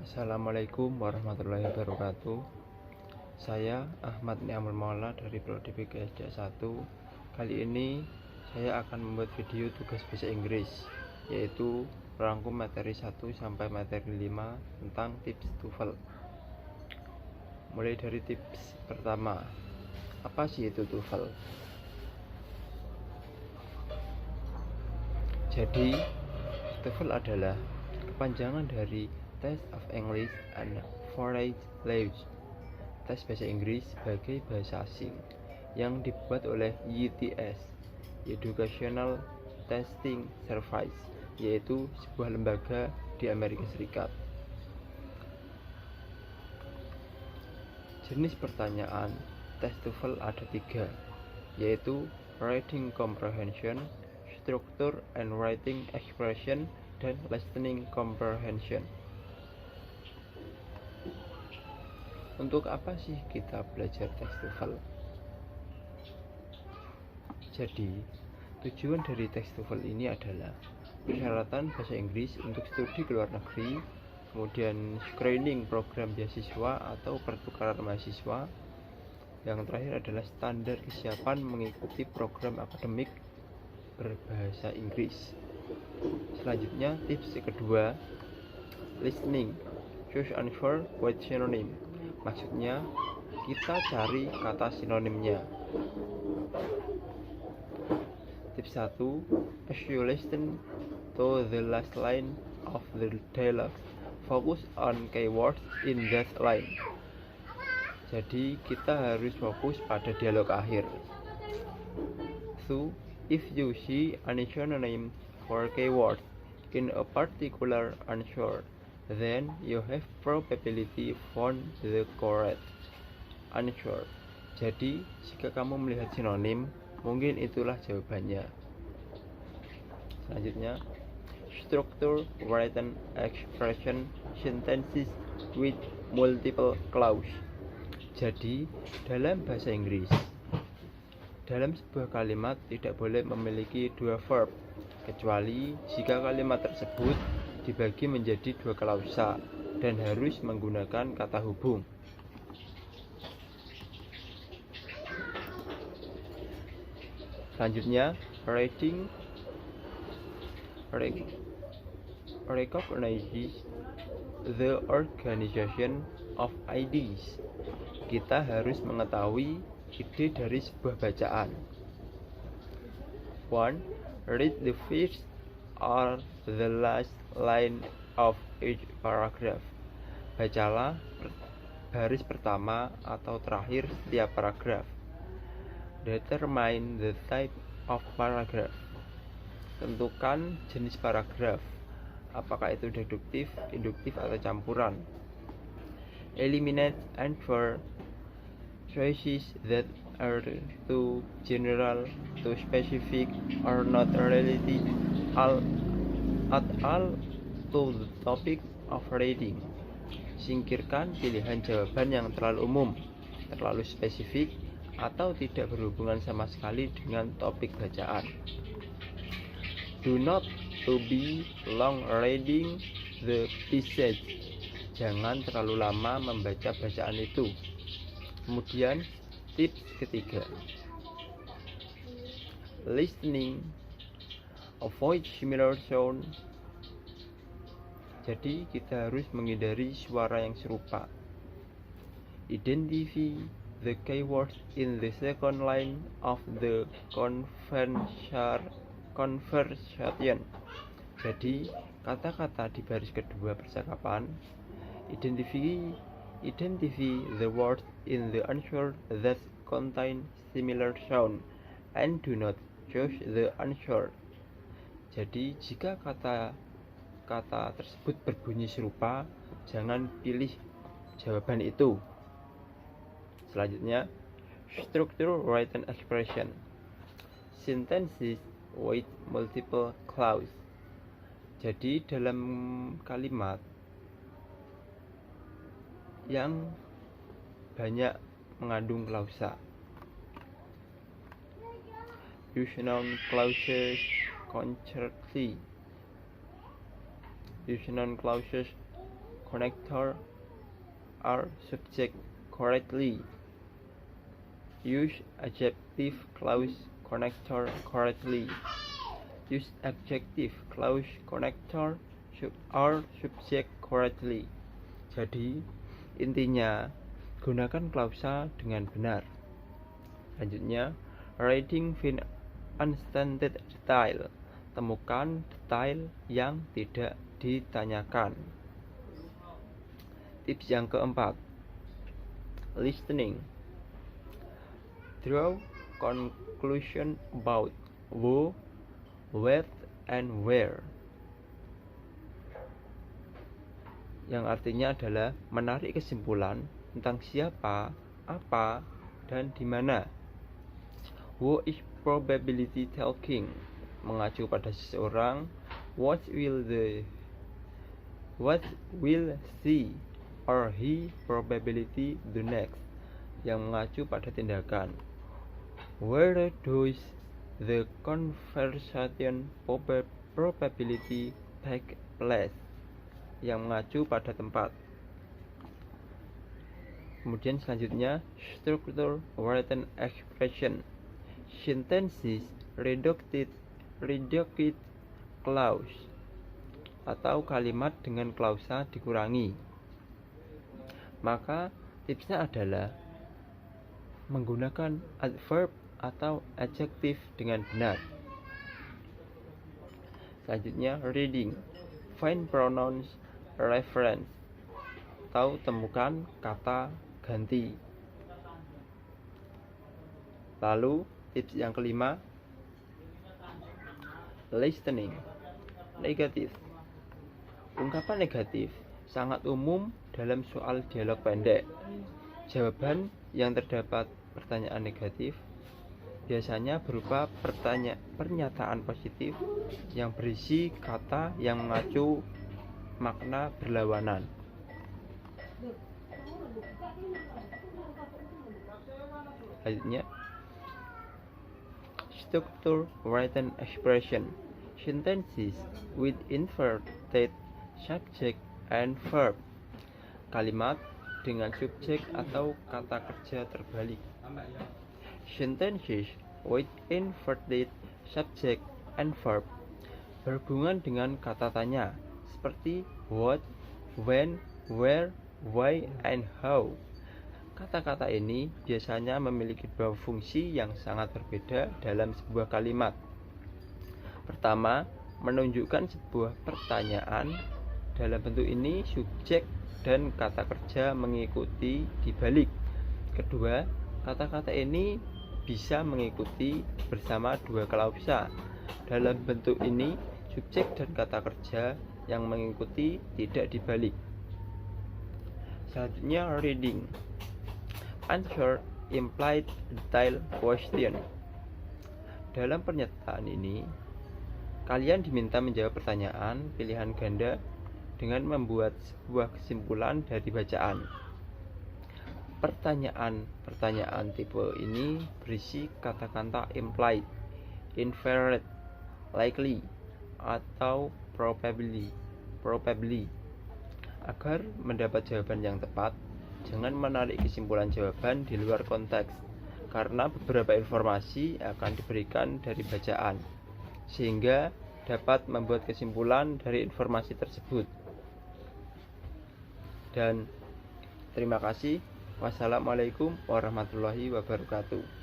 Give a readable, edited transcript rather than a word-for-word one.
Assalamualaikum warahmatullahi wabarakatuh. Saya Ahmad Niamul Maula dari Prodi PGSD 1. Kali ini saya akan membuat video tugas bahasa Inggris, yaitu merangkum materi 1 sampai materi 5 tentang tips TOEFL. Mulai dari tips pertama. Apa sih itu TOEFL? Jadi, TOEFL adalah kepanjangan dari Test of English and Foreign Language, tes bahasa Inggris sebagai bahasa asing, yang dibuat oleh ETS, Educational Testing Service, yaitu sebuah lembaga di Amerika Serikat. Jenis pertanyaan tes TOEFL ada 3, yaitu Reading Comprehension, Structure and Writing Expression, dan Listening Comprehension. Untuk apa sih kita belajar tes TOEFL? Jadi, tujuan dari tes TOEFL ini adalah persyaratan bahasa Inggris untuk studi ke luar negeri, kemudian screening program beasiswa atau pertukaran mahasiswa. Yang terakhir adalah standar kesiapan mengikuti program akademik berbahasa Inggris. Selanjutnya, tips kedua, listening. Choose answer with synonym. Maksudnya, kita cari kata sinonimnya. Tips 1. As you listen to the last line of the dialogue, focus on keywords in that line. Jadi, kita harus fokus pada dialog akhir. So, if you see an synonym for keyword in a particular answer, then you have probability found the correct answer. Jadi, jika kamu melihat sinonim, mungkin itulah jawabannya. Selanjutnya, structure written expression sentences with multiple clause. Jadi, dalam bahasa Inggris, dalam sebuah kalimat tidak boleh memiliki 2 verb, kecuali jika kalimat tersebut dibagi menjadi 2 klausa dan harus menggunakan kata hubung. Selanjutnya, reading recognizes the organization of ideas. Kita harus mengetahui ide dari sebuah bacaan. 1. Read the first or the last line of each paragraph. Bacalah baris pertama atau terakhir setiap paragraf. Determine the type of paragraph. Tentukan jenis paragraf. Apakah itu deduktif, induktif, atau campuran. Eliminate answer choices that are too general, too specific, or not related at all to the topic of reading. Singkirkan pilihan jawaban yang terlalu umum, terlalu spesifik, atau tidak berhubungan sama sekali dengan topik bacaan. Do not to be long reading the passage. Jangan terlalu lama membaca bacaan itu. Kemudian, tips ketiga, listening. Avoid similar sound. Jadi, kita harus menghindari suara yang serupa. Identify the keywords in the second line of the conversation. Jadi, kata-kata di baris kedua percakapan. Identify the words in the answer that contain similar sound and do not choose the answer. Jadi, jika kata tersebut berbunyi serupa, jangan pilih jawaban itu. Selanjutnya, structure written expression. Sentences with multiple clause. Jadi, dalam kalimat yang banyak mengandung klausa. Use noun clauses consciously. Use noun clauses connector are subject correctly. Use adjective clause connector correctly. Use adjective clause connector are subject correctly. Jadi, intinya gunakan klausa dengan benar. Selanjutnya, reading with unstated detail. Temukan detail yang tidak ditanyakan. Tips yang keempat, listening. Draw conclusion about who, what, and where. Yang artinya adalah menarik kesimpulan tentang siapa, apa, dan di mana. Who is probability talking, mengacu pada seseorang. What will she or he probability do next, yang mengacu pada tindakan. Where does the conversation probability take place, yang mengacu pada tempat. Kemudian selanjutnya, structure written expression. Sentences reduced clause, atau kalimat dengan klausa dikurangi. Maka tipsnya adalah menggunakan adverb atau adjektif dengan benar. Selanjutnya, reading. Find pronouns reference, atau temukan kata ganti. Lalu tips yang kelima, listening. Negatif. Ungkapan negatif sangat umum dalam soal dialog pendek. Jawaban yang terdapat pertanyaan negatif biasanya berupa pernyataan positif yang berisi kata yang mengacu makna berlawanan. Selanjutnya, structure written expression. Sentences with inverted subject and verb. Kalimat dengan subjek atau kata kerja terbalik. Sentences with inverted subject and verb berhubungan dengan kata tanya seperti what, when, where, why, and how. Kata-kata ini biasanya memiliki dua fungsi yang sangat berbeda dalam sebuah kalimat. Pertama, menunjukkan sebuah pertanyaan. Dalam bentuk ini, subjek dan kata kerja mengikuti dibalik. Kedua, kata-kata ini bisa mengikuti bersama dua klausa. Dalam bentuk ini, subjek dan kata kerja yang mengikuti tidak dibalik. Selanjutnya, reading. Answer implied detail question. Dalam pernyataan ini, kalian diminta menjawab pertanyaan pilihan ganda dengan membuat sebuah kesimpulan dari bacaan. Pertanyaan tipe ini berisi kata-kata implied, inferred, likely, atau probably. Agar mendapat jawaban yang tepat, jangan menarik kesimpulan jawaban di luar konteks, karena beberapa informasi akan diberikan dari bacaan, sehingga dapat membuat kesimpulan dari informasi tersebut. Dan terima kasih. Wassalamualaikum warahmatullahi wabarakatuh.